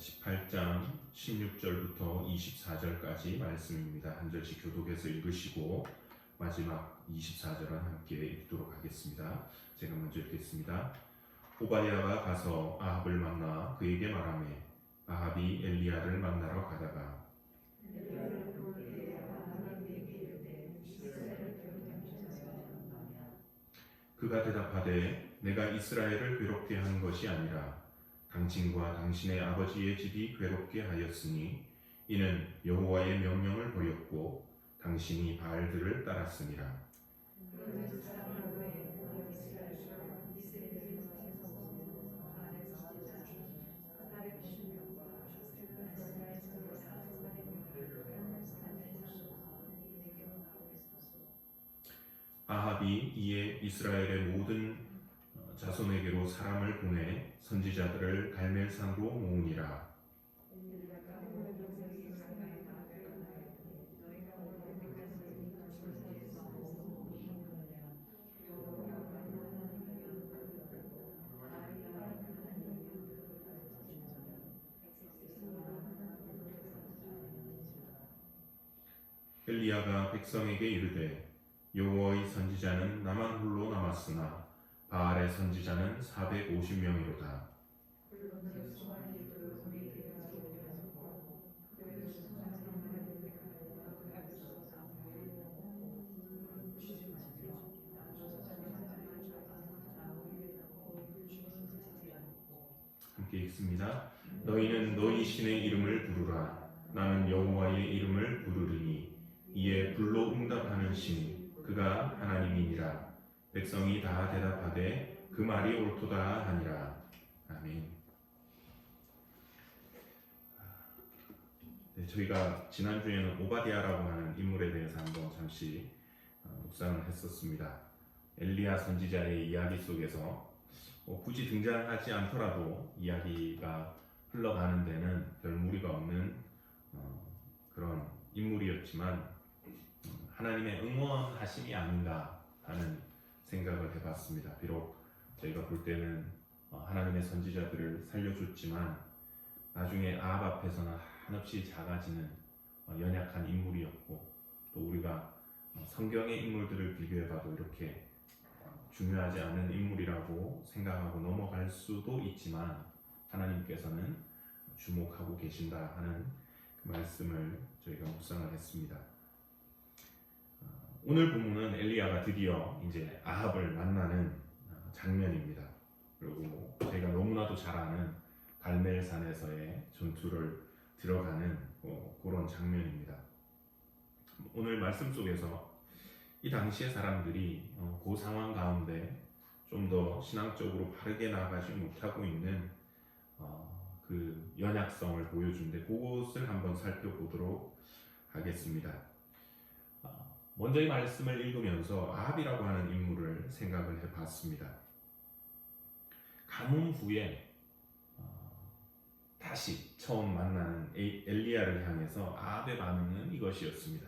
18장 16절부터 24절까지 말씀입니다. 한 절씩 교독해서 읽으시고 마지막 24절은 함께 읽도록 하겠습니다. 제가 먼저 읽겠습니다. 오바댜가 가서 아합을 만나 그에게 말하매 아합이 엘리야를 만나러 가다가 그가 대답하되 내가 이스라엘을 괴롭게 한 것이 아니라 당신과 당신의 아버지의 집이 괴롭게 하였으니 이는 여호와의 명령을 버렸고 당신이 바알들을 따랐음이라. 아합이 이에 이스라엘의 모든 자손에게로 사람을 보내 선지자들을 갈멜산으로 모으니라. 엘리야가 백성에게 이르되 여호와의 선지자는 나만 홀로 남았으나 바알의 선지자는 450명이로다. 함께 읽습니다. 너희는 너희 신의 이름을 부르라. 나는 여호와의 이름을 부르리니 이에 불로 응답하는 신 그가 하나님이니라. 백성이 다 대답하되 그 말이 옳도다 하니라. 아멘. 네, 저희가 지난주에는 오바댜라고 하는 인물에 대해서 한번 잠시 묵상을 했었습니다. 엘리야 선지자의 이야기 속에서 굳이 등장하지 않더라도 이야기가 흘러가는 데는 별 무리가 없는 그런 인물이었지만 하나님의 응원하심이 아닌가 하는 생각을 해봤습니다. 비록 저희가 볼 때는 하나님의 선지자들을 살려줬지만 나중에 아합 앞에서는 한없이 작아지는 연약한 인물이었고, 또 우리가 성경의 인물들을 비교해봐도 이렇게 중요하지 않은 인물이라고 생각하고 넘어갈 수도 있지만 하나님께서는 주목하고 계신다 하는 그 말씀을 저희가 묵상을 했습니다. 오늘 본문은 엘리야가 드디어 이제 아합을 만나는 장면입니다. 그리고 저희가 너무나도 잘 아는 갈멜산에서의 전투를 들어가는 그런 장면입니다. 오늘 말씀 속에서 이 당시의 사람들이 그 상황 가운데 좀 더 신앙적으로 바르게 나아가지 못하고 있는 그 연약성을 보여주는데 그것을 한번 살펴보도록 하겠습니다. 먼저 이 말씀을 읽으면서 아합이라고 하는 인물을 생각을 해봤습니다. 가뭄 후에 다시 처음 만나는 엘리야를 향해서 아합의 반응은 이것이었습니다.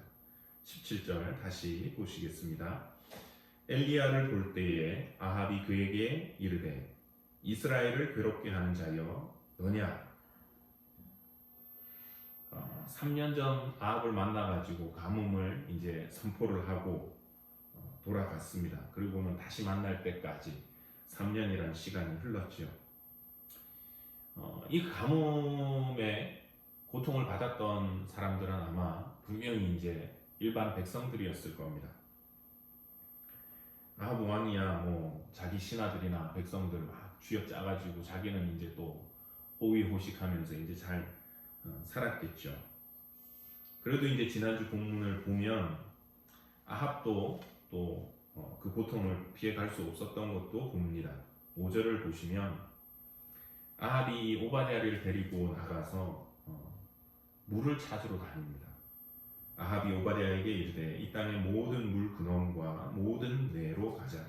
17절 다시 보시겠습니다. 엘리야를 볼 때에 아합이 그에게 이르되 이스라엘을 괴롭게 하는 자여 너냐? 3년 전 아합을 만나가지고 가뭄을 이제 선포를 하고 돌아갔습니다. 그리고는 다시 만날 때까지 3년이라는 시간이 흘렀죠. 이 가뭄에 고통을 받았던 사람들은 아마 분명히 이제 일반 백성들이었을 겁니다. 아합 왕이야 자기 신하들이나 백성들 막 쥐어짜가지고 자기는 이제 또 호의호식하면서 이제 잘 살았겠죠. 그래도 이제 지난주 본문을 보면 아합도 또 그 고통을 피해갈 수 없었던 것도 봅니다. 5절을 보시면 아합이 오바댜를 데리고 나가서 물을 찾으러 다닙니다. 아합이 오바댜에게 이르되 이 땅의 모든 물 근원과 모든 뇌로 가자.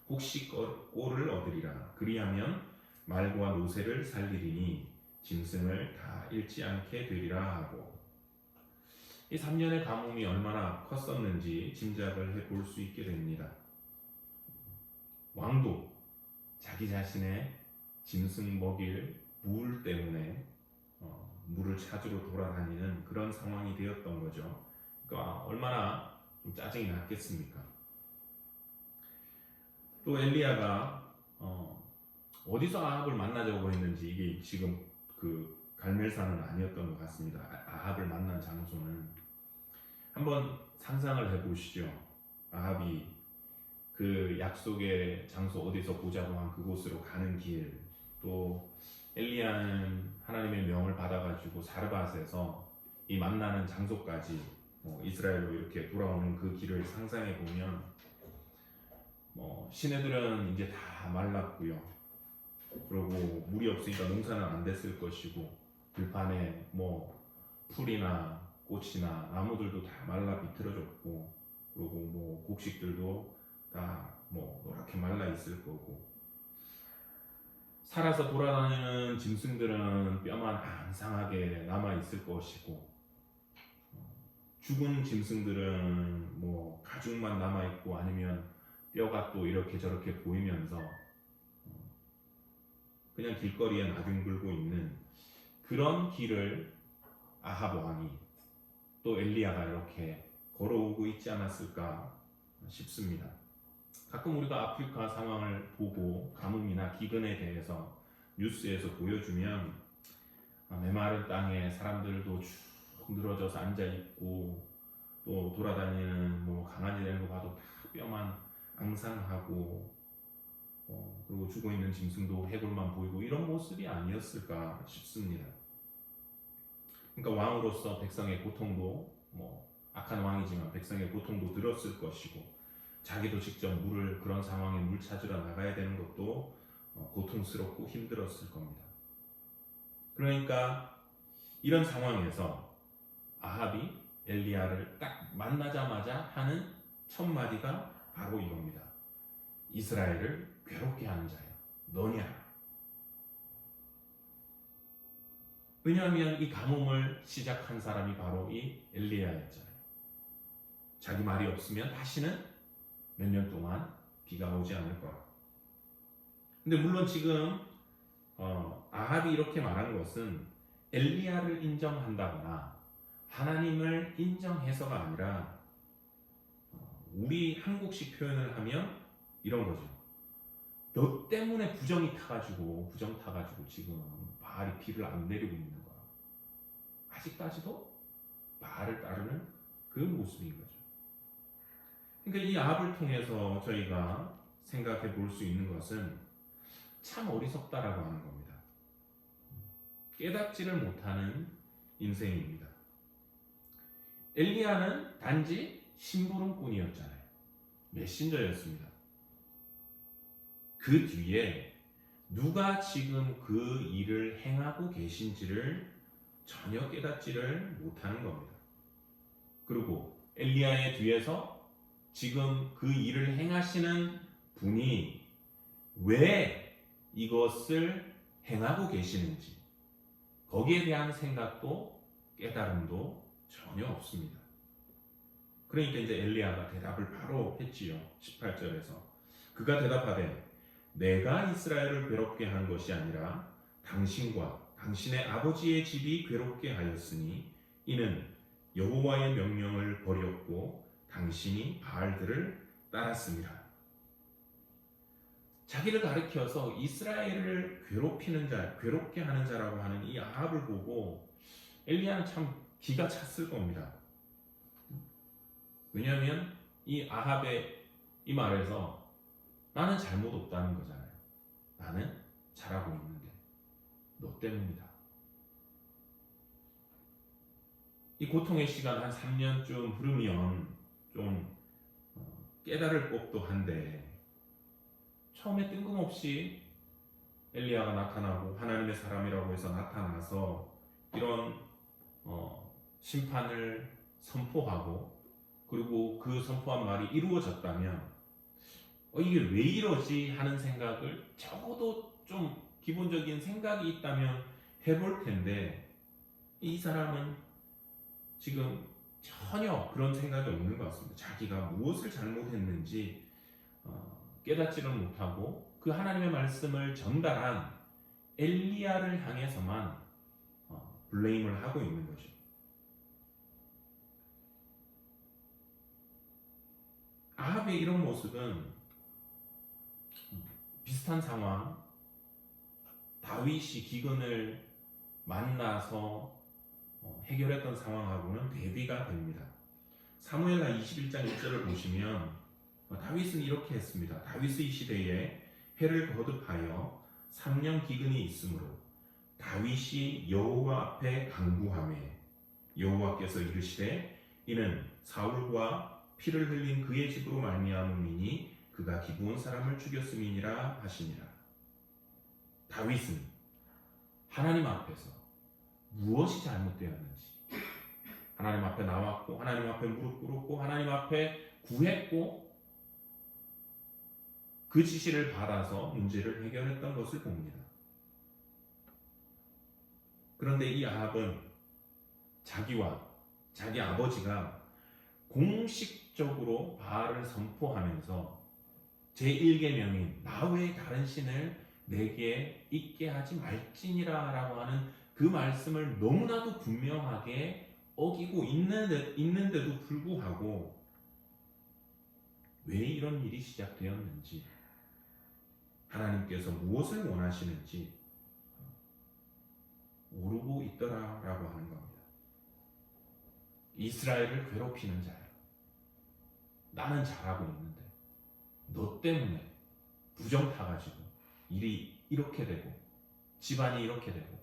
혹시 꼴을 얻으리라. 그리하면 말과 노새를 살리리니 짐승을 다 잃지 않게 되리라 하고, 이 3년의 가뭄이 얼마나 컸었는지 짐작을 해볼 수 있게 됩니다. 왕도 자기 자신의 짐승 먹일 물 때문에 찾으러 돌아다니는 그런 상황이 되었던 거죠. 그러니까 얼마나 좀 짜증이 났겠습니까? 또 엘리야가 어디서 아합을 만나자고 했는지 이게 지금 그 갈멜산은 아니었던 것 같습니다. 아합을 만난 장소는 한번 상상을 해보시죠. 아합이 그 약속의 장소 어디서 보자고 한 그곳으로 가는 길, 또 엘리야는 하나님의 명을 받아가지고 사르밧에서 이 만나는 장소까지 이스라엘로 이렇게 돌아오는 그 길을 상상해 보면 시내들은 이제 다 말랐고요. 그리고 물이 없으니까 농사는 안 됐을 것이고 들판에 풀이나 꽃이나 나무들도 다 말라 비틀어졌고 그리고 곡식들도 다 노랗게 말라 있을 거고 살아서 돌아다니는 짐승들은 뼈만 앙상하게 남아 있을 것이고 죽은 짐승들은 가죽만 남아 있고 아니면 뼈가 또 이렇게 저렇게 보이면서 그냥 길거리에 나뒹굴고 있는 그런 길을 아합 왕이 또 엘리야가 이렇게 걸어오고 있지 않았을까 싶습니다. 가끔 우리가 아프리카 상황을 보고 가뭄이나 기근에 대해서 뉴스에서 보여주면 메마른 땅에 사람들도 쭉 늘어져서 앉아 있고 또 돌아다니는 강아지들도 봐도 다 뼈만 앙상하고 그리고 죽어 있는 짐승도 해골만 보이고 이런 모습이 아니었을까 싶습니다. 그러니까 왕으로서 백성의 고통도 악한 왕이지만 백성의 고통도 들었을 것이고 자기도 직접 그런 상황에 물 찾으러 나가야 되는 것도 고통스럽고 힘들었을 겁니다. 그러니까 이런 상황에서 아합이 엘리야를 딱 만나자마자 하는 첫 마디가 바로 이겁니다. 이스라엘을 괴롭게 하는 자야, 너냐? 왜냐하면 이 가뭄을 시작한 사람이 바로 이 엘리야였잖아요. 자기 말이 없으면 다시는 몇 년 동안 비가 오지 않을 거라. 근데 물론 지금 아합이 이렇게 말한 것은 엘리야를 인정한다거나 하나님을 인정해서가 아니라 우리 한국식 표현을 하면 이런 거죠. 너 때문에 부정 타가지고 지금 바알이 비를 안 내리고 있는 거야. 아직까지도 바알을 따르는 그 모습인 거죠. 그러니까 이 아합을 통해서 저희가 생각해 볼 수 있는 것은 참 어리석다라고 하는 겁니다. 깨닫지를 못하는 인생입니다. 엘리야는 단지 심부름꾼이었잖아요. 메신저였습니다. 그 뒤에 누가 지금 그 일을 행하고 계신지를 전혀 깨닫지를 못하는 겁니다. 그리고 엘리야의 뒤에서 지금 그 일을 행하시는 분이 왜 이것을 행하고 계시는지 거기에 대한 생각도 깨달음도 전혀 없습니다. 그러니까 이제 엘리야가 대답을 바로 했지요. 18절에서 그가 대답하되 내가 이스라엘을 괴롭게 한 것이 아니라 당신과 당신의 아버지의 집이 괴롭게 하였으니 이는 여호와의 명령을 버렸고 당신이 바알들을 따랐습니다. 자기를 가리켜서 이스라엘을 괴롭히는 자, 괴롭게 하는 자라고 하는 이 아합을 보고 엘리야는 참 기가 찼을 겁니다. 왜냐하면 이 아합의 이 말에서 나는 잘못 없다는 거잖아요. 나는 잘하고 있는데 너 때문이다. 이 고통의 시간 한 3년쯤 흐르면 좀 깨달을 법도 한데 처음에 뜬금없이 엘리야가 나타나고 하나님의 사람이라고 해서 나타나서 이런 심판을 선포하고 그리고 그 선포한 말이 이루어졌다면 이게 왜 이러지 하는 생각을 적어도 좀 기본적인 생각이 있다면 해볼 텐데 이 사람은 지금 전혀 그런 생각이 없는 것 같습니다. 자기가 무엇을 잘못했는지 깨닫지를 못하고 그 하나님의 말씀을 전달한 엘리야를 향해서만 블레임을 하고 있는 거죠. 아합의 이런 모습은 비슷한 상황, 다윗이 기근을 만나서 해결했던 상황하고는 대비가 됩니다. 사무엘하 21장 1절을 보시면 다윗은 이렇게 했습니다. 다윗의 시대에 해를 거듭하여 3년 기근이 있으므로 다윗이 여호와 앞에 간구하매 여호와께서 이르시되 이는 사울과 피를 흘린 그의 집으로 말미암음이니 그가 기브온 사람을 죽였음이니라 하시니라. 다윗은 하나님 앞에서 무엇이 잘못되었는지 하나님 앞에 나왔고 하나님 앞에 무릎 꿇었고 하나님 앞에 구했고 그 지시를 받아서 문제를 해결했던 것을 봅니다. 그런데 이 아합은 자기와 자기 아버지가 공식적으로 바알을 선포하면서 제1계명인 나 외에 다른 신을 내게 있게 하지 말지니라 라고 하는 그 말씀을 너무나도 분명하게 어기고 있는데도 불구하고 왜 이런 일이 시작되었는지 하나님께서 무엇을 원하시는지 모르고 있더라라고 하는 겁니다. 이스라엘을 괴롭히는 자야. 나는 잘하고 있는데 너 때문에 부정 타가지고 일이 이렇게 되고 집안이 이렇게 되고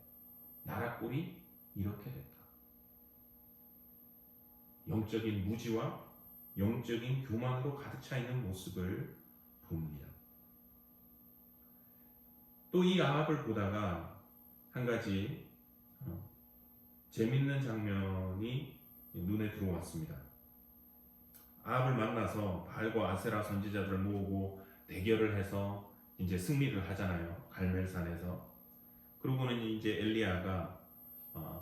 나라 꼴이 이렇게 됐다. 영적인 무지와 영적인 교만으로 가득 차 있는 모습을 봅니다. 또 이 아합을 보다가 한 가지 재밌는 장면이 눈에 들어왔습니다. 아합을 만나서 바알과 아세라 선지자들을 모으고 대결을 해서 이제 승리를 하잖아요. 갈멜산에서. 그러고는 이제 엘리야가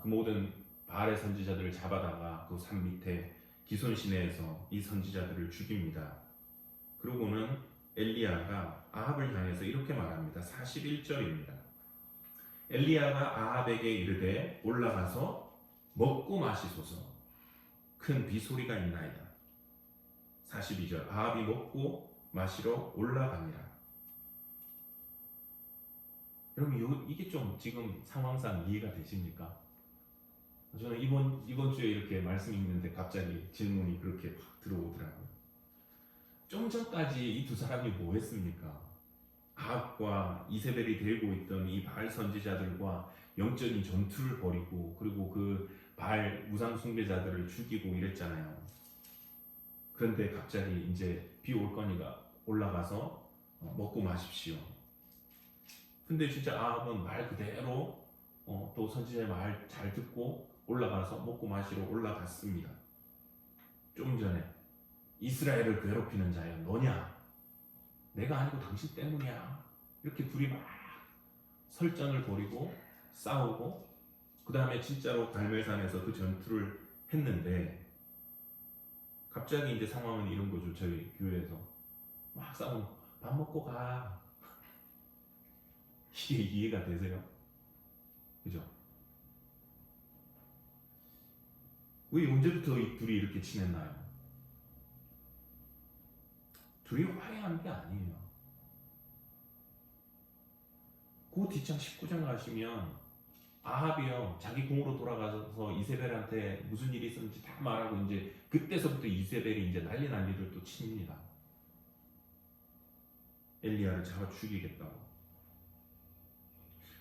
그 모든 바알의 선지자들을 잡아다가 그 산 밑에 기손 시내에서 이 선지자들을 죽입니다. 그러고는 엘리야가 아합을 향해서 이렇게 말합니다. 41절입니다. 엘리야가 아합에게 이르되 올라가서 먹고 마시소서 큰 비소리가 있나이다. 42절 아합이 먹고 마시러 올라가니라. 여러분 이게 좀 지금 상황상 이해가 되십니까? 저는 이번 주에 이렇게 말씀 읽는데 갑자기 질문이 그렇게 확 들어오더라고요. 좀 전까지 이 두 사람이 뭐 했습니까? 아합과 이세벨이 데리고 있던 이 바알 선지자들과 영적인 전투를 벌이고 그리고 그 바알 우상 숭배자들을 죽이고 이랬잖아요. 그런데 갑자기 이제 비 올 거니까 올라가서 먹고 마십시오. 근데 진짜 아합은 말 그대로 또 선지자의 말 잘 듣고 올라가서 먹고 마시러 올라갔습니다. 좀 전에 이스라엘을 괴롭히는 자야 너냐? 내가 아니고 당신 때문이야. 이렇게 둘이 막 설전을 벌이고 싸우고 그 다음에 진짜로 갈멜산에서 그 전투를 했는데 갑자기 이제 상황은 이런 거죠. 저희 교회에서 막 싸우고 밥 먹고 가. 이게 이해가 되세요? 그죠? 왜 언제부터 이 둘이 이렇게 친했나요? 둘이 화해한 게 아니에요. 그 뒷장 19장 가시면 아합이요 자기 궁으로 돌아가서 이세벨한테 무슨 일이 있었는지 다 말하고 이제 그때서부터 이세벨이 이제 난리를 또 칩니다. 엘리야를 잡아 죽이겠다고.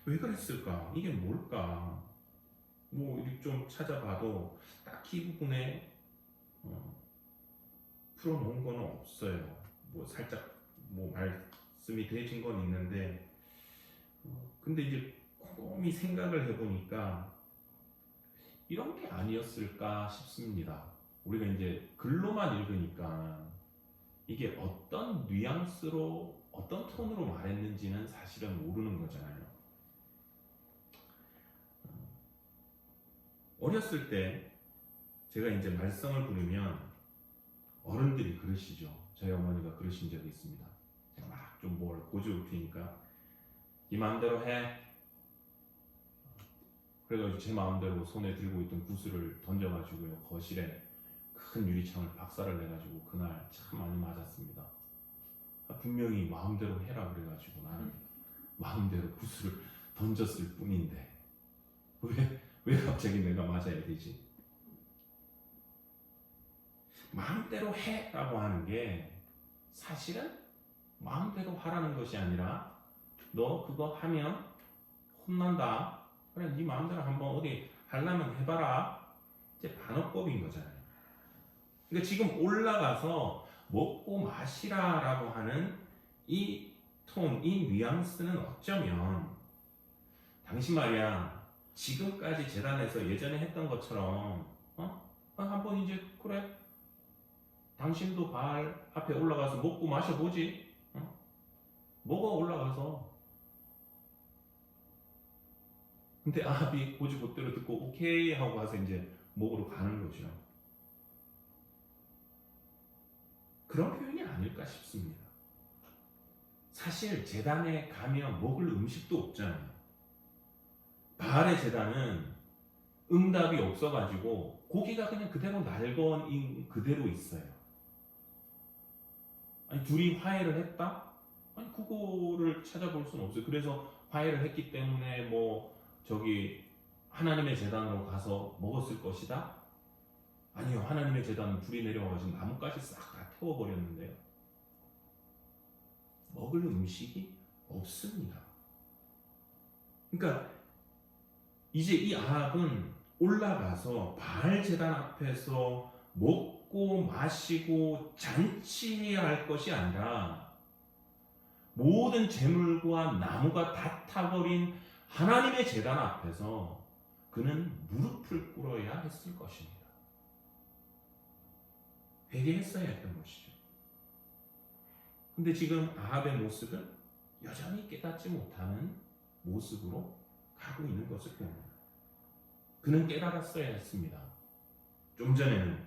왜 그랬을까? 이게 뭘까? 뭐 좀 찾아봐도 딱히 이 부분에 풀어놓은 건 없어요. 뭐 살짝 뭐 말씀이 되어진 건 있는데 근데 이제 곰곰이 생각을 해보니까 이런 게 아니었을까 싶습니다. 우리가 이제 글로만 읽으니까 이게 어떤 뉘앙스로 어떤 톤으로 말했는지는 사실은 모르는 거잖아요. 어렸을 때 제가 이제 말썽을 부리면 어른들이 그러시죠. 저희 어머니가 그러신 적이 있습니다. 제가 막 좀 뭘 고집을 피니까 네 마음대로 해. 그래가지고 제 마음대로 손에 들고 있던 구슬을 던져가지고요, 거실에 큰 유리창을 박살을 내가지고 그날 참 많이 맞았습니다. 분명히 마음대로 해라 그래가지고 나는 마음대로 구슬을 던졌을 뿐인데 왜 갑자기 내가 맞아야 되지? 마음대로 해라고 하는 게 사실은 마음대로 하라는 것이 아니라 너 그거 하면 혼난다. 그래 네 마음대로 한번 어디 하려면 해봐라. 이제 반어법인 거잖아요. 그러니까 지금 올라가서 먹고 마시라라고 하는 이 톤, 이 뉘앙스는 어쩌면 당신 말이야 지금까지 재단에서 예전에 했던 것처럼 한번 이제 그래 당신도 발 앞에 올라가서 먹고 마셔보지. 먹어 올라가서. 근데 아합이 고지고대로 듣고 오케이 하고 가서 이제 먹으러 가는 거죠. 그런 표현이 아닐까 싶습니다. 사실 제단에 가면 먹을 음식도 없잖아요. 바알의 제단은 응답이 없어가지고 고기가 그냥 그대로 날건 그대로 있어요. 아니 둘이 화해를 했다? 아니 그거를 찾아볼 수는 없어요. 그래서 화해를 했기 때문에 뭐 저기 하나님의 제단으로 가서 먹었을 것이다? 아니요. 하나님의 제단은 불이 내려와가지고 나뭇가지 싹 다 태워버렸는데요. 먹을 음식이 없습니다. 그러니까 이제 이 아합은 올라가서 바알 제단 앞에서 먹고 마시고 잔치해야 할 것이 아니라 모든 재물과 나무가 다 타버린 하나님의 제단 앞에서 그는 무릎을 꿇어야 했을 것입니다. 회개했어야 했던 것이죠. 근데 지금 아합의 모습은 여전히 깨닫지 못하는 모습으로 가고 있는 것을 봅니다. 그는 깨달았어야 했습니다. 좀 전에는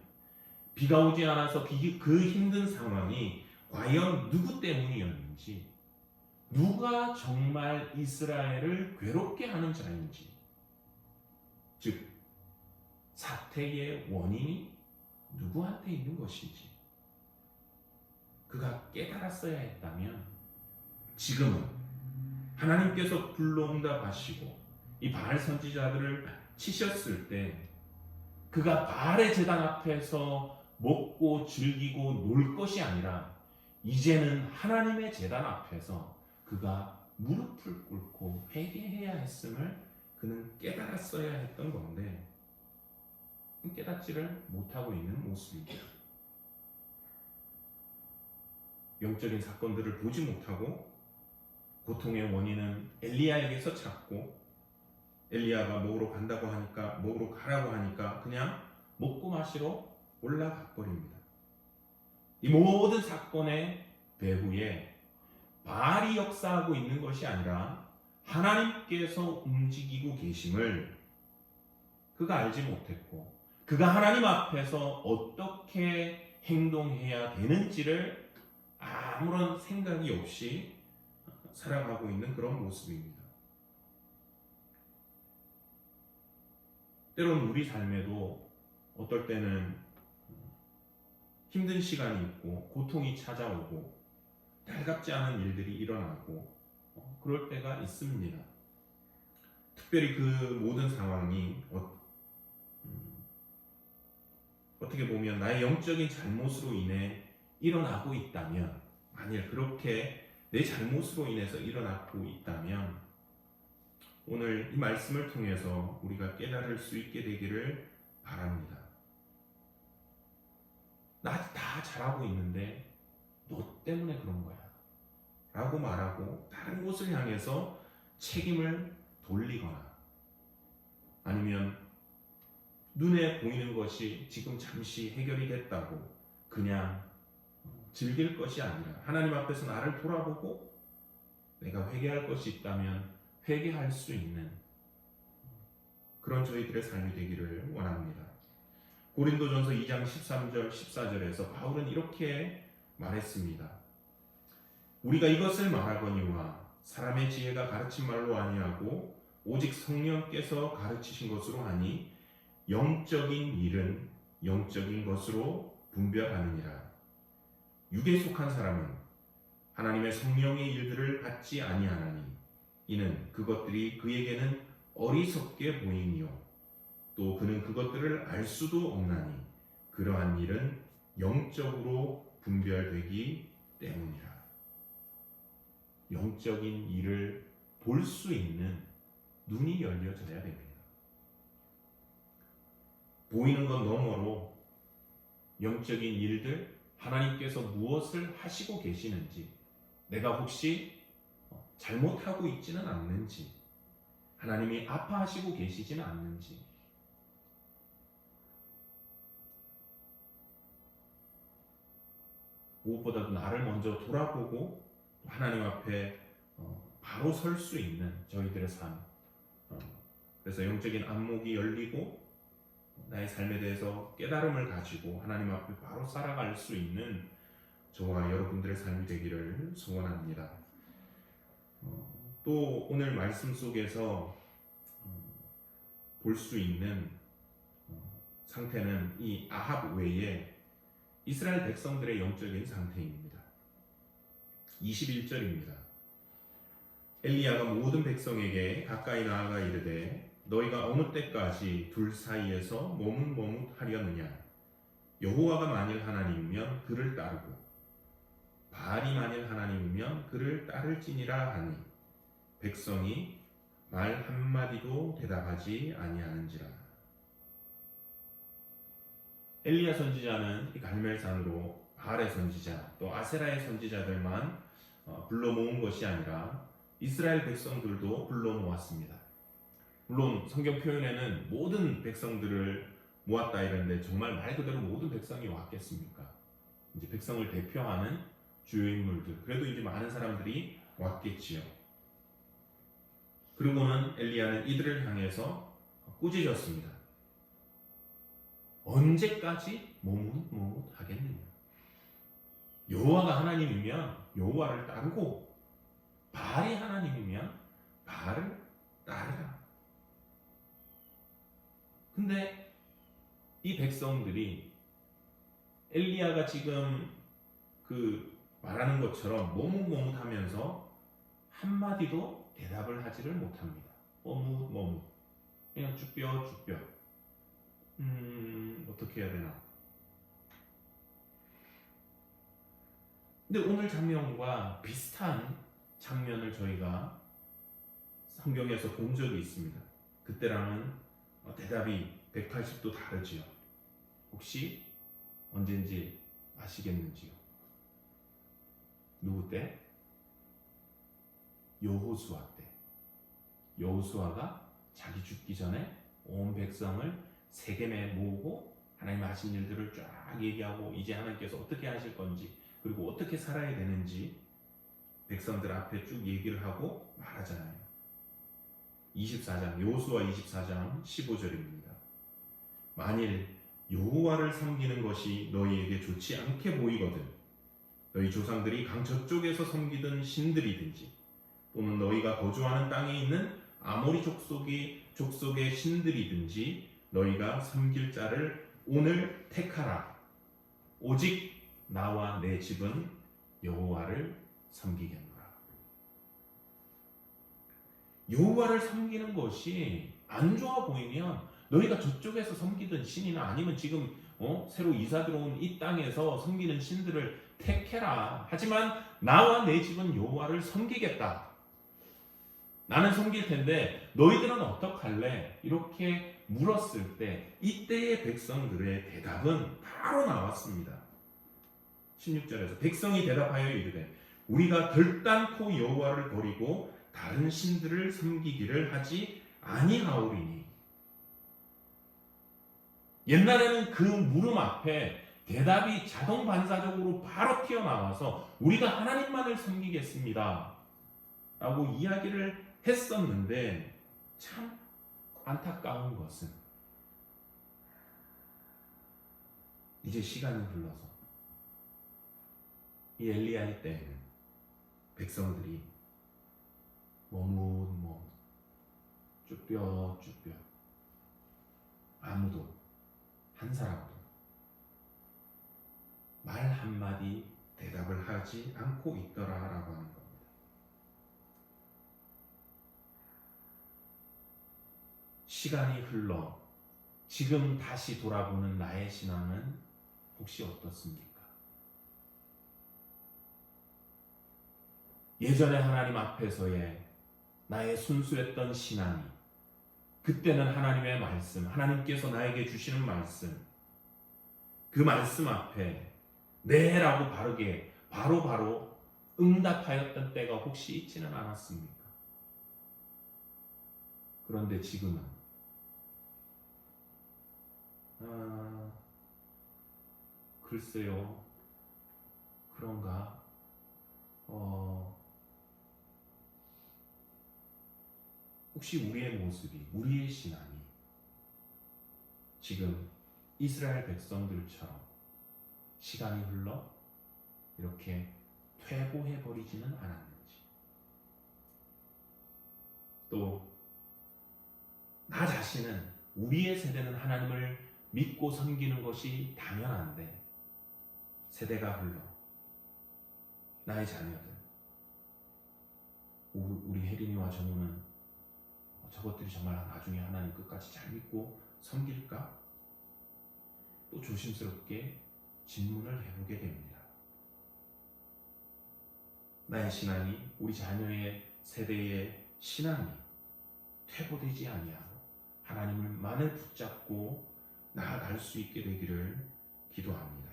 비가 오지 않아서 그 힘든 상황이 과연 누구 때문이었는지, 누가 정말 이스라엘을 괴롭게 하는 자인지, 즉 사태의 원인이 누구한테 있는 것인지 그가 깨달았어야 했다면 지금은 하나님께서 불러응답하시고 이 바알 선지자들을 치셨을 때 그가 바알의 제단 앞에서 먹고 즐기고 놀 것이 아니라 이제는 하나님의 제단 앞에서 그가 무릎을 꿇고 회개해야 했음을 그는 깨달았어야 했던 건데 깨닫지를 못하고 있는 모습입니다. 영적인 사건들을 보지 못하고 고통의 원인은 엘리야에게서 찾고 엘리야가 먹으러 간다고 하니까 먹으러 가라고 하니까 그냥 먹고 마시러 올라가 버립니다. 이 모든 사건의 배후에 바알이 역사하고 있는 것이 아니라 하나님께서 움직이고 계심을 그가 알지 못했고 그가 하나님 앞에서 어떻게 행동해야 되는지를 아무런 생각이 없이 살아가고 있는 그런 모습입니다. 때론 우리 삶에도 어떨 때는 힘든 시간이 있고 고통이 찾아오고 달갑지 않은 일들이 일어나고 그럴 때가 있습니다. 특별히 그 모든 상황이 어떻게 보면 나의 영적인 잘못으로 인해 일어나고 있다면, 만일 그렇게 내 잘못으로 인해서 일어나고 있다면 오늘 이 말씀을 통해서 우리가 깨달을 수 있게 되기를 바랍니다. 나 다 잘하고 있는데 너 때문에 그런 거야 라고 말하고 다른 곳을 향해서 책임을 돌리거나 아니면 눈에 보이는 것이 지금 잠시 해결이 됐다고 그냥 즐길 것이 아니라 하나님 앞에서 나를 돌아보고 내가 회개할 것이 있다면 회개할 수 있는 그런 저희들의 삶이 되기를 원합니다. 고린도전서 2장 13절 14절에서 바울은 이렇게 말했습니다. 우리가 이것을 말하거니와 사람의 지혜가 가르친 말로 아니하고 오직 성령께서 가르치신 것으로 하니 영적인 일은 영적인 것으로 분별하느니라. 육에 속한 사람은 하나님의 성령의 일들을 받지 아니하나니 이는 그것들이 그에게는 어리석게 보이니요 또 그는 그것들을 알 수도 없나니 그러한 일은 영적으로 분별되기 때문이라. 영적인 일을 볼 수 있는 눈이 열려져야 됩니다. 보이는 것 너머로 영적인 일들, 하나님께서 무엇을 하시고 계시는지, 내가 혹시 잘못하고 있지는 않는지, 하나님이 아파하시고 계시지는 않는지, 무엇보다도 나를 먼저 돌아보고 하나님 앞에 바로 설 수 있는 저희들의 삶. 그래서 영적인 안목이 열리고 나의 삶에 대해서 깨달음을 가지고 하나님 앞에 바로 살아갈 수 있는 저와 여러분들의 삶이 되기를 소원합니다. 또 오늘 말씀 속에서 볼 수 있는 상태는 이 아합 외에 이스라엘 백성들의 영적인 상태입니다. 21절입니다. 엘리야가 모든 백성에게 가까이 나아가 이르되 너희가 어느 때까지 둘 사이에서 머뭇머뭇하려느냐. 여호와가 만일 하나님이면 그를 따르고 바알이 만일 하나님이면 그를 따를지니라 하니 백성이 말 한마디도 대답하지 아니하는지라. 엘리야 선지자는 이 갈멜산으로 바알의 선지자 또 아세라의 선지자들만 불러 모은 것이 아니라 이스라엘 백성들도 불러 모았습니다. 물론 성경 표현에는 모든 백성들을 모았다 이랬는데 정말 말 그대로 모든 백성이 왔겠습니까? 이제 백성을 대표하는 주요 인물들, 그래도 이제 많은 사람들이 왔겠지요. 그리고는 엘리야는 이들을 향해서 꾸짖었습니다. 언제까지 머뭇머뭇하겠느냐? 여호와가 하나님이면 여호와를 따르고 바알이 하나님이면 바알을 따르라. 근데 이 백성들이 엘리야가 지금 그 말하는 것처럼 머뭇머뭇하면서 한마디도 대답을 하지를 못합니다. 머뭇머뭇, 그냥 쭈뼛쭈뼛. 어떻게 해야 되나? 근데 오늘 장면과 비슷한 장면을 저희가 성경에서 본 적이 있습니다. 그때랑은 대답이 180도 다르지요. 혹시 언젠지 아시겠는지요? 누구 때? 여호수아 때. 여호수아가 자기 죽기 전에 온 백성을 세겜에 모으고 하나님 하신 일들을 쫙 얘기하고 이제 하나님께서 어떻게 하실 건지 그리고 어떻게 살아야 되는지 백성들 앞에 쭉 얘기를 하고 말하잖아요. 24장, 여호수아 24장 15절입니다. 만일 여호와를 섬기는 것이 너희에게 좋지 않게 보이거든 너희 조상들이 강 저쪽에서 섬기던 신들이든지 또는 너희가 거주하는 땅에 있는 아모리 족속의 신들이든지 너희가 섬길 자를 오늘 택하라. 오직 나와 내 집은 여호와를 섬기겠노라. 여호와를 섬기는 것이 안 좋아 보이면 너희가 저쪽에서 섬기던 신이나 아니면 지금 새로 이사 들어온 이 땅에서 섬기는 신들을 택해라. 하지만 나와 내 집은 여호와를 섬기겠다. 나는 섬길 텐데 너희들은 어떡할래? 이렇게 물었을 때 이때의 백성들의 대답은 바로 나왔습니다. 16절에서 백성이 대답하여 이르되 우리가 결단코 여호와를 버리고 다른 신들을 섬기기를 하지 아니하오리니. 옛날에는 그 물음 앞에 대답이 자동 반사적으로 바로 튀어나와서 우리가 하나님만을 섬기겠습니다 라고 이야기를 했었는데 참 안타까운 것은 이제 시간이 흘러서 이 엘리야의 때에는 백성들이 머뭇머뭇 쭈뼛쭈뼛 아무도 한 사람도 말 한마디 대답을 하지 않고 있더라라고 하는 겁니다. 시간이 흘러 지금 다시 돌아보는 나의 신앙은 혹시 어떻습니까? 예전에 하나님 앞에서의 나의 순수했던 신앙이 그때는 하나님의 말씀, 하나님께서 나에게 주시는 말씀, 그 말씀 앞에 네라고 바르게 바로바로 응답하였던 때가 혹시 있지는 않았습니까? 그런데 지금은 글쎄요, 그런가? 혹시 우리의 모습이, 우리의 신앙이 지금 이스라엘 백성들처럼 시간이 흘러 이렇게 퇴보해버리지는 않았는지, 또 나 자신은 우리의 세대는 하나님을 믿고 섬기는 것이 당연한데 세대가 흘러 나의 자녀들, 우리 혜린이와 정우는 저것들이 정말 나중에 하나님 끝까지 잘 믿고 섬길까? 또 조심스럽게 질문을 해보게 됩니다. 나의 신앙이, 우리 자녀의 세대의 신앙이 퇴보되지 아니하고 하나님만을 붙잡고 나아갈 수 있게 되기를 기도합니다.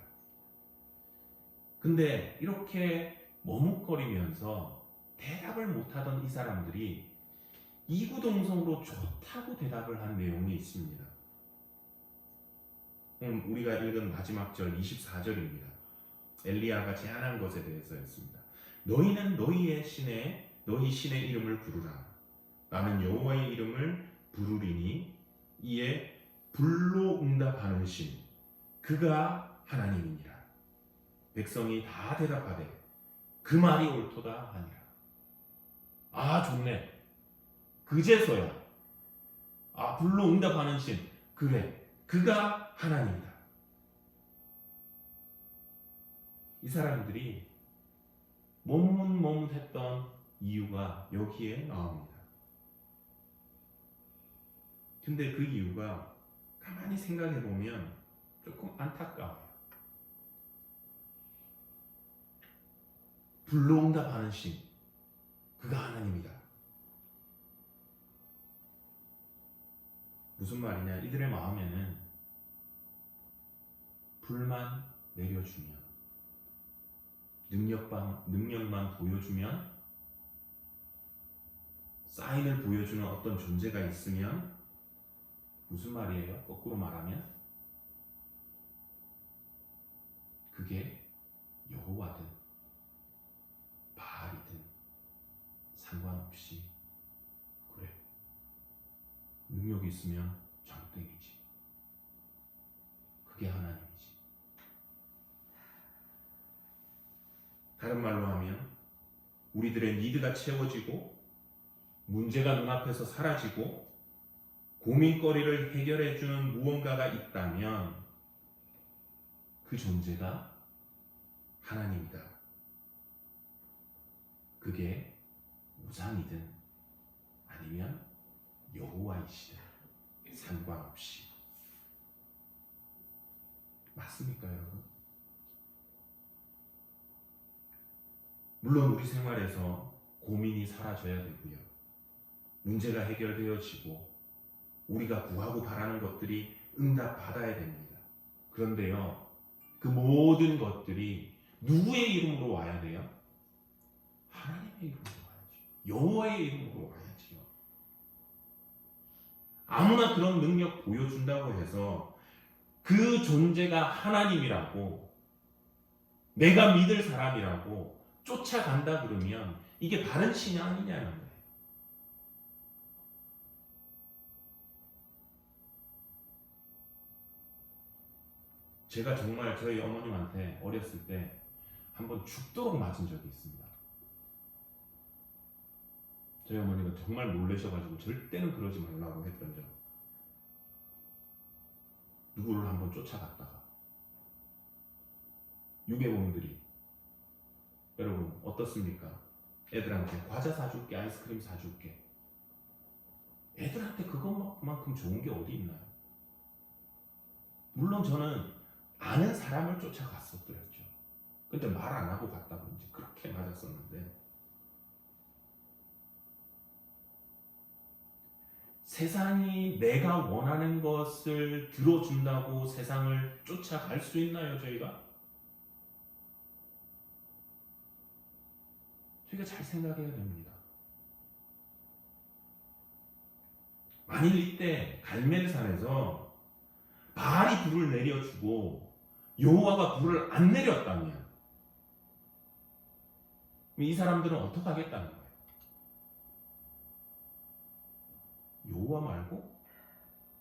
근데 이렇게 머뭇거리면서 대답을 못하던 이 사람들이 이구동성으로 좋다고 대답을 한 내용이 있습니다. 오늘 우리가 읽은 마지막 절 24절입니다. 엘리야가 제안한 것에 대해서였습니다. 너희는 너희 신의 이름을 부르라. 나는 여호와의 이름을 부르리니 이에 불로 응답하는 신 그가 하나님이니라. 백성이 다 대답하되 그 말이 옳도다 하니라. 아, 좋네. 그제서야 불로 응답하는 신, 그래, 그가 하나님이다. 이 사람들이 머뭇머뭇했던 이유가 여기에 나옵니다. 근데 그 이유가 가만히 생각해 보면 조금 안타까워요. 불로 응답하는 신, 그가 하나님이다. 무슨 말이냐? 이들의 마음에는 불만 내려주면, 능력만 보여주면, 사인을 보여주는 어떤 존재가 있으면, 무슨 말이에요? 거꾸로 말하면 그게 여호와든 바알이든 상관없이, 그래, 능력이 있으면 장땡이지, 그게 하나님이지. 다른 말로 하면 우리들의 니드가 채워지고 문제가 눈앞에서 사라지고 고민거리를 해결해주는 무언가가 있다면 그 존재가 하나님이다. 그게 우상이든 아니면 여호와이시든 상관없이. 맞습니까, 여러분? 물론 우리 생활에서 고민이 사라져야 되고요, 문제가 해결되어지고 우리가 구하고 바라는 것들이 응답받아야 됩니다. 그런데요, 그 모든 것들이 누구의 이름으로 와야 돼요? 하나님의 이름으로 와야지. 여호와의 이름으로 와야지요. 아무나 그런 능력 보여준다고 해서 그 존재가 하나님이라고, 내가 믿을 사람이라고 쫓아간다 그러면 이게 바른 신앙이냐는 거예요. 제가 정말 저희 어머님한테 어렸을 때 한번 죽도록 맞은 적이 있습니다. 저희 어머니가 정말 놀라셔가지고 절대는 그러지 말라고 했던 점. 누구를 한번 쫓아갔다가 유괴범들이 여러분 어떻습니까? 애들한테 과자 사줄게, 아이스크림 사줄게. 애들한테 그것만큼 좋은 게 어디 있나요? 물론 저는 아는 사람을 쫓아갔었더랬죠. 근데 말 안 하고 갔다고 이제 그렇게 맞았었는데, 세상이 내가 원하는 것을 들어준다고 세상을 쫓아갈 수 있나요, 저희가? 저희가 잘 생각해야 됩니다. 만일 이때 갈멜산에서 바알이 불을 내려주고 여호와가 불을 안 내렸다면 이 사람들은 어떻게 하겠다는 거예요? 여호와 말고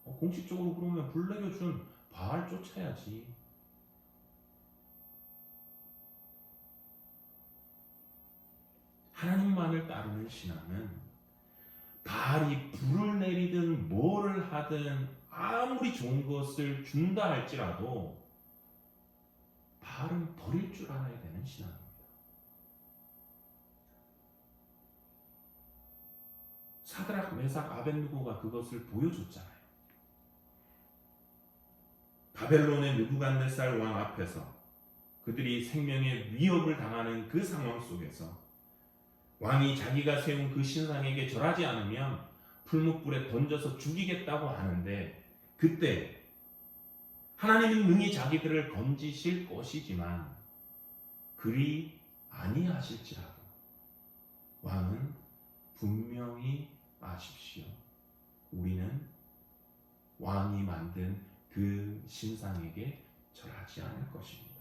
공식적으로 그러면 불 내려준 바알 쫓아야지. 하나님만을 따르는 신앙은 바알이 불을 내리든 뭐를 하든 아무리 좋은 것을 준다 할지라도 바알은 버릴 줄 알아야 되는 신앙입니다. 사드락, 메삭, 아벳느고가 그것을 보여줬잖아요. 바벨론의 느부갓네살 왕 앞에서 그들이 생명의 위협을 당하는 그 상황 속에서 왕이 자기가 세운 그 신상에게 절하지 않으면 풀무불에 던져서 죽이겠다고 하는데, 그때 하나님은 능히 자기들을 건지실 것이지만 그리 아니하실지라도 왕은 분명히 아십시오. 우리는 왕이 만든 그 신상에게 절하지 않을 것입니다.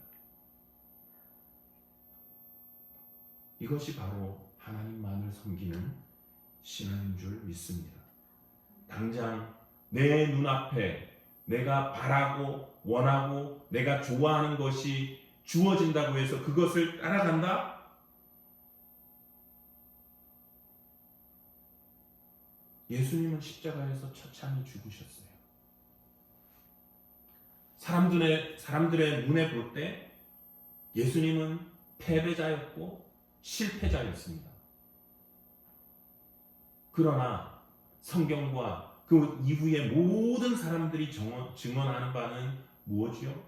이것이 바로 하나님만을 섬기는 신앙인 줄 믿습니다. 당장 내 눈앞에 내가 바라고 원하고 내가 좋아하는 것이 주어진다고 해서 그것을 따라간다? 예수님은 십자가에서 처참히 죽으셨어요. 사람들의 눈에 볼 때 예수님은 패배자였고 실패자였습니다. 그러나 성경과 그 이후에 모든 사람들이 증언하는 바는 무엇이요?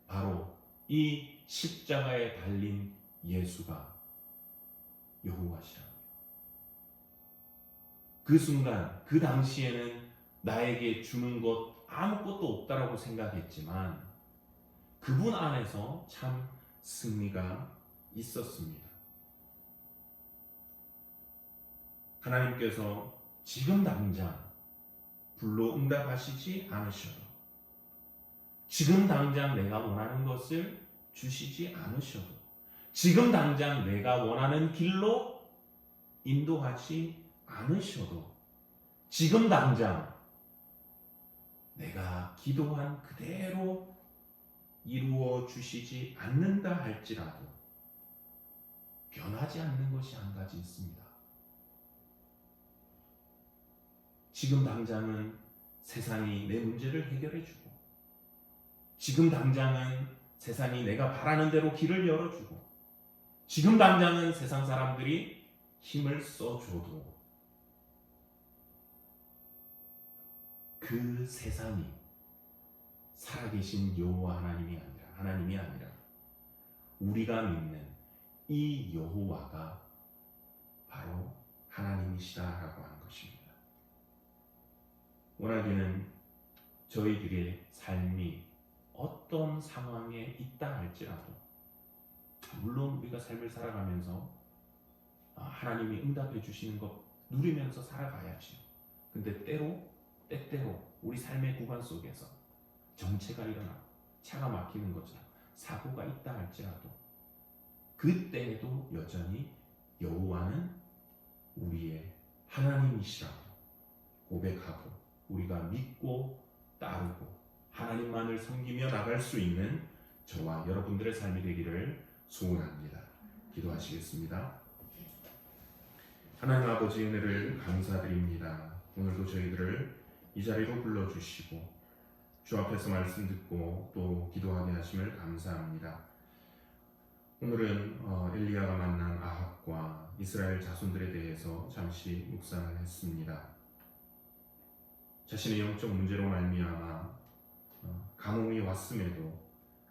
바로 이 십자가에 달린 예수가 여호와시라. 그 순간, 그 당시에는 나에게 주는 것 아무것도 없다라고 생각했지만 그분 안에서 참 승리가 있었습니다. 하나님께서 지금 당장 불로 응답하시지 않으셔도, 지금 당장 내가 원하는 것을 주시지 않으셔도, 지금 당장 내가 원하는 길로 인도하지 않으셔도, 지금 당장 내가 기도한 그대로 이루어 주시지 않는다 할지라도 변하지 않는 것이 한 가지 있습니다. 지금 당장은 세상이 내 문제를 해결해 주고, 지금 당장은 세상이 내가 바라는 대로 길을 열어주고, 지금 당장은 세상 사람들이 힘을 써줘도 그 세상이 살아계신 여호와 하나님이 아니라 우리가 믿는 이 여호와가 바로 하나님이시다라고 하는 것입니다. 원하기는 저희들의 삶이 어떤 상황에 있다 할지라도, 물론 우리가 삶을 살아가면서 하나님이 응답해 주시는 것 누리면서 살아가야죠. 근데 때때로 우리 삶의 구간 속에서 정체가 일어나 차가 막히는 것처럼 사고가 있다 할지라도 그때에도 여전히 여호와는 우리의 하나님이시라고 고백하고 우리가 믿고 따르고 하나님만을 섬기며 나갈 수 있는 저와 여러분들의 삶이 되기를 소원합니다. 기도하시겠습니다. 하나님 아버지 은혜를 감사드립니다. 오늘도 저희들을 이 자리로 불러주시고 주 앞에서 말씀 듣고 또 기도하게 하심을 감사합니다. 오늘은 엘리야가 만난 아합과 이스라엘 자손들에 대해서 잠시 묵상을 했습니다. 자신의 영적 문제로 말미암아 가뭄이 왔음에도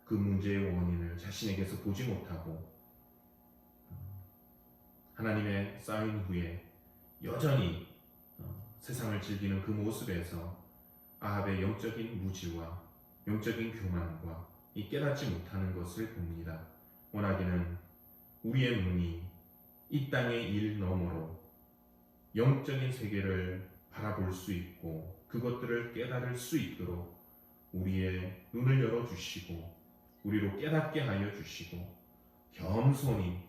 그 문제의 원인을 자신에게서 보지 못하고 하나님의 쌓인 후에 여전히 세상을 즐기는 그 모습에서 아합의 영적인 무지와 영적인 교만과 이 깨닫지 못하는 것을 봅니다. 원하기는 우리의 눈이 이 땅의 일 너머로 영적인 세계를 바라볼 수 있고 그것들을 깨달을 수 있도록 우리의 눈을 열어주시고 우리로 깨닫게 하여 주시고 겸손히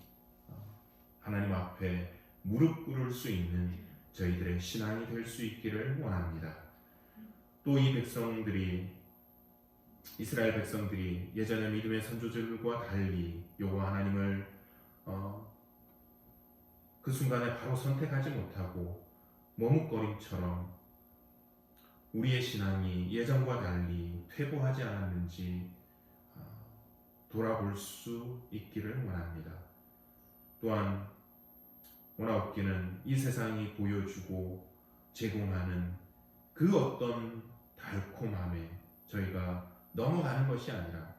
하나님 앞에 무릎 꿇을 수 있는 저희들의 신앙이 될 수 있기를 원합니다. 또 이 백성들이 이스라엘 백성들이 예전의 믿음의 선조들과 달리 여호와 하나님을 그 순간에 바로 선택하지 못하고 머뭇거림처럼 우리의 신앙이 예전과 달리 퇴보하지 않았는지 돌아볼 수 있기를 원합니다. 또한 원하옵기는 이 세상이 보여주고 제공하는 그 어떤 달콤함에 저희가 넘어가는 것이 아니라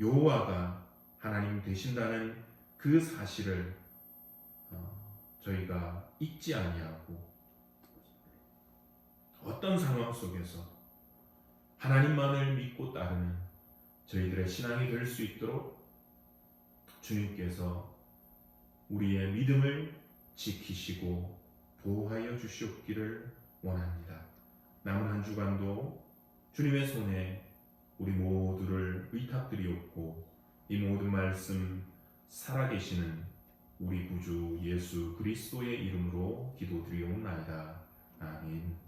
여호와가 하나님 되신다는 그 사실을 저희가 잊지 아니하고 어떤 상황 속에서 하나님만을 믿고 따르는 저희들의 신앙이 될 수 있도록 주님께서 우리의 믿음을 지키시고 보호하여 주시옵기를 원합니다. 남은 한 주간도 주님의 손에 우리 모두를 의탁드리옵고 이 모든 말씀 살아계시는 우리 구주 예수 그리스도의 이름으로 기도드리옵나이다. 아멘.